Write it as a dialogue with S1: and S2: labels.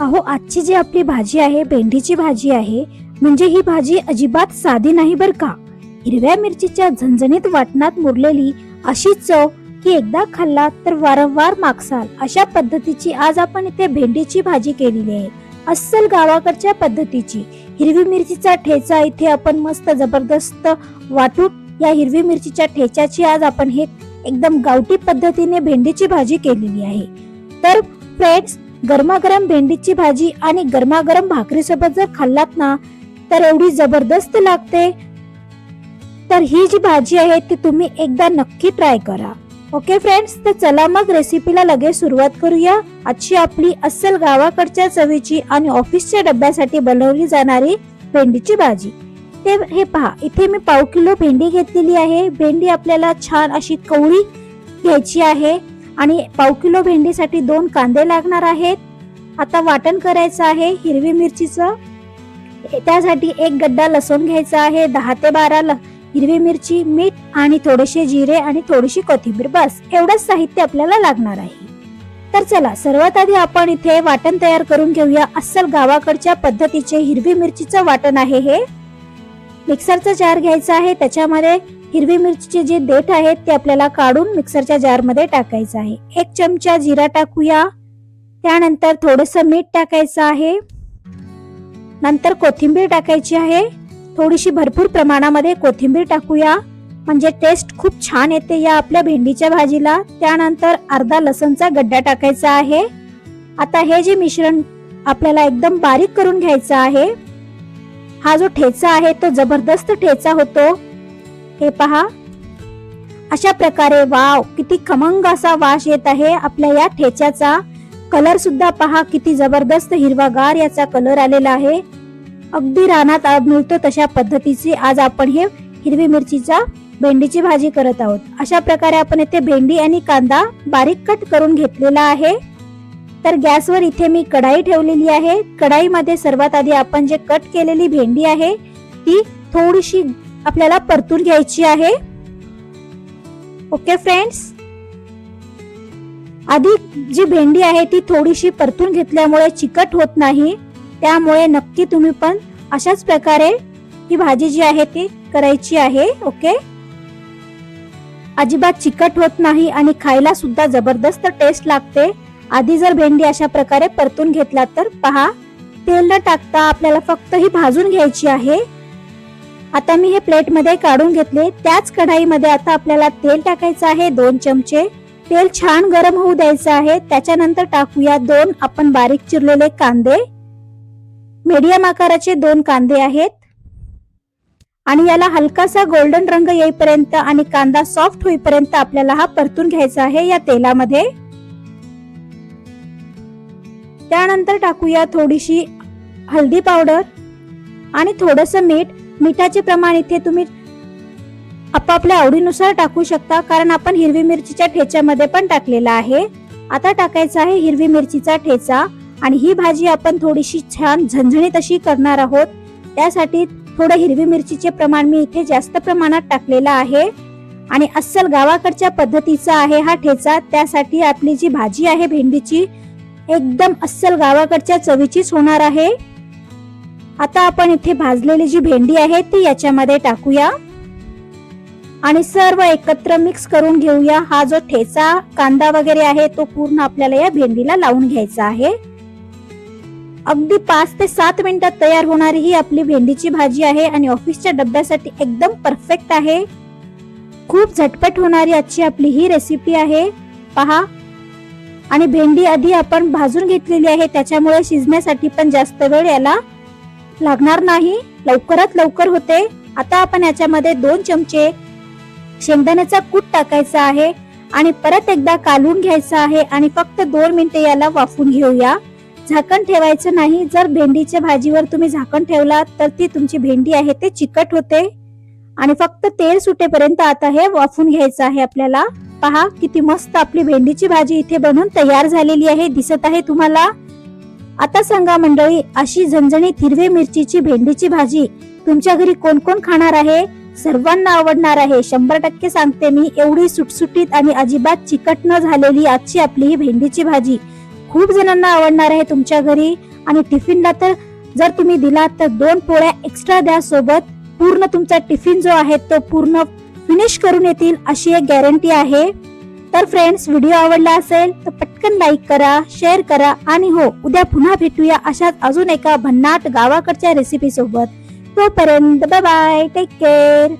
S1: अहो, आजची जी आपली भाजी आहे भेंडीची भाजी आहे, म्हणजे ही भाजी अजिबात साधी नाही बर का. हिरव्या मिरचीच्या झणझणीत वाटणात मुरलेली अशी चव की एकदा खाल्ला तर वारंवार मागसाल अशा पद्धतीची आज आपण इथे भेंडीची भाजी केलेली आहे. अस्सल गावाकडच्या पद्धतीची हिरवी मिरचीचा ठेचा इथे आपण मस्त जबरदस्त वाटून या हिरवी मिरचीच्या ठेच्याची आज आपण हे एकदम गावठी पद्धतीने भेंडीची भाजी केलेली आहे. तर फ्रेंड्स, गरमागरम भेंडीची भाजी आणि गरमागरम भाकरी सोबत जर खाल्लात ना तर एवढी जबरदस्त लागते. तर ही जी भाजी आहे ती तुम्ही एकदा नक्की ट्राय करा. ओके फ्रेंड्स, तर चला मग रेसिपीला लगेच सुरुवात करूया. आजची आपली अस्सल गावाकडच्या चवीची आणि ऑफिसच्या डब्यासाठी बनवली जाणारी भेंडीची भाजी. ते हे पहा, इथे मी पाव किलो भेंडी घेतलेली आहे. भेंडी आपल्याला छान अशी कवळी घ्यायची आहे आणि पाव किलो भेंडीसाठी 2 कांदे लागणार आहेत. आता वाटण करायचं आहे हिरवी मिरचीचं. त्यासाठी 1 गड्डा लसूण घ्यायचा आहे, 10 ते 12 हिरवी मिरची, मीठ आणि थोडेसे जिरे आणि थोडीशी कोथिंबीर. बस एवढंच साहित्य आपल्याला लागणार आहे. तर चला सर्वात आधी आपण इथे वाटण तयार करून घेऊया. अस्सल गावाकडच्या पद्धतीचे हिरवी मिरचीचं वाटण आहे हे. मिक्सरचा जार घ्यायचा आहे, त्याच्यामध्ये हिरवी मिरचीचे जे देठ आहेत ते आपल्याला काढून मिक्सरच्या जार मध्ये टाकायचं आहे. 1 चमचा जिरा टाकूया, त्यानंतर थोडंसं मीठ टाकायचं आहे, नंतर कोथिंबीर टाकायची आहे. थोडीशी भरपूर प्रमाणामध्ये कोथिंबीर टाकूया, म्हणजे टेस्ट खूप छान येते या आपल्या भेंडीच्या भाजीला. त्यानंतर अर्धा लसणचा गड्डा टाकायचा आहे. आता हे जे मिश्रण आपल्याला एकदम बारीक करून घ्यायचं आहे. हा जो ठेचा आहे तो जबरदस्त ठेचा होतो. हे पहा, अशा प्रकारे वाव, किती खमंग असा वास येत आहे आपल्या या ठेच्याचा. कलर सुद्धा पहा किती जबरदस्त हिरवागार याचा कलर आलेला आहे. अगदी रानात मिळतो तशा पद्धतीची आज आपण हे हिरवी मिरचीचा भेंडीची भाजी करत आहोत. अशा प्रकारे आपण इथे भेंडी आणि कांदा बारीक कट करून घेतलेला आहे. तर गॅसवर इथे मी कढाई ठेवलेली आहे. कढाईमध्ये सर्वात आधी आपण जे कट केलेली भेंडी आहे ती थोडीशी आपल्याला परतून घ्यायची आहे. ओके फ्रेंड्स, आधी जी भेंडी आहे ती थोडीशी परतून घेतल्यामुळे चिकट होत नाही. त्यामुळे नक्की तुम्ही पण अशाच प्रकारे ही भाजी जी आहे ती करायची आहे. ओके, अजिबात चिकट होत नाही आणि खायला सुद्धा जबरदस्त टेस्ट लागते. आधी जर भेंडी अशा प्रकारे परतून घेतला तर पहा, तेल न टाकता आपल्याला फक्त ही भाजून घ्यायची आहे. आता मी हे प्लेट मध्ये काढून घेतले. त्याच कढाईमध्ये आता आपल्याला तेल टाकायचं आहे, 2 चमचे. तेल छान गरम होऊ द्यायचं आहे. त्याच्यानंतर टाकूया 2 आपण बारीक चिरलेले कांदे. मीडियम आकाराचे 2 कांदे आहेत आणि याला हलकासा गोल्डन रंग येईपर्यंत आणि कांदा सॉफ्ट होईपर्यंत आपल्याला हा परतून घ्यायचा आहे या तेलामध्ये. त्यानंतर टाकूया थोडीशी हळदी पावडर आणि थोडंसं मीठ. मिठाचे प्रमाण इथे तुम्ही आपापल्या आवडीनुसार टाकू शकता, कारण आपण हिरवी मिरचीच्या ठेच्यामध्ये पण टाकलेला आहे. आता टाकायचा आहे हिरवी मिरचीचा ठेचा आणि ही भाजी आपण थोडीशी छान झणझणीत अशी करणार आहोत. त्यासाठी थोडं हिरवी मिरचीचे प्रमाण मी इथे जास्त प्रमाणात टाकलेला आहे आणि अस्सल गावाकडच्या पद्धतीचा आहे हा ठेचा. त्यासाठी आपली जी भाजी आहे भेंडीची एकदम अस्सल गावाकडच्या चवीचीच होणार आहे. आता आपण इथे भाजलेली जी भेंडी आहे ती याच्यामध्ये टाकूया आणि सर्व एकत्र मिक्स करून घेऊया. हा जो ठेचा कांदा वगैरे आहे तो पूर्ण आपल्याला या भेंडीला लावून घ्यायचा आहे. अगदी 5 ते 7 मिनिटात तयार होणारी ही आपली भेंडीची भाजी आहे आणि ऑफिसच्या डब्यासाठी एकदम परफेक्ट आहे. खूप झटपट होणारी आजची आपली ही रेसिपी आहे. पहा, आणि भेंडी आधी आपण भाजून घेतलेली आहे, त्याच्यामुळे शिजण्यासाठी पण जास्त वेळ याला लागणार नाही, लवकरात लवकर होते. आता आपण याच्यामध्ये 2 चमचे शेंगदाण्याचा कूट टाकायचा आहे आणि परत एकदा कालवून घ्यायचा आहे आणि फक्त 2 मिनिटे याला वाफवून घेऊया. झाकण ठेवायचं नाही. जर भेंडीच्या भाजीवर तुम्ही झाकण ठेवला तर ती तुमची भेंडी आहे ते चिकट होते आणि फक्त तेल सुटेपर्यंत आता हे वाफवून घ्यायचं आहे आपल्याला. पहा किती मस्त आपली भेंडीची भाजी इथे बनवून तयार झालेली आहे, दिसत आहे तुम्हाला. आता सांगा मंडळी, अशी झणझणीत हिरवी मिरचीची भेंडीची भाजी तुमच्या घरी कोण कोण खाणार आहे? सर्वांना आवडणार आहे, 100% सांगते मी. एवढी सुटसुटीत आणि अजिबात चिकट न झालेली आजची आपली ही भेंडीची भाजी खूप जणांना आवडणार आहे तुमच्या घरी. आणि टिफिनला तर जर तुम्ही दिला तर 2 पोळ्या एक्स्ट्रा द्या सोबत. पूर्ण तुमचा टिफिन जो आहे तो पूर्ण फिनिश करून येतील अशी एक गॅरंटी आहे. तर फ्रेंड्स, व्हिडिओ आवडला असेल तर पटकन लाईक करा, शेअर करा आणि हो, उद्या पुन्हा भेटूया अशाच अजून एका भन्नाट गावाकडच्या रेसिपी सोबत. तोपर्यंत बाय बाय, टेक केअर.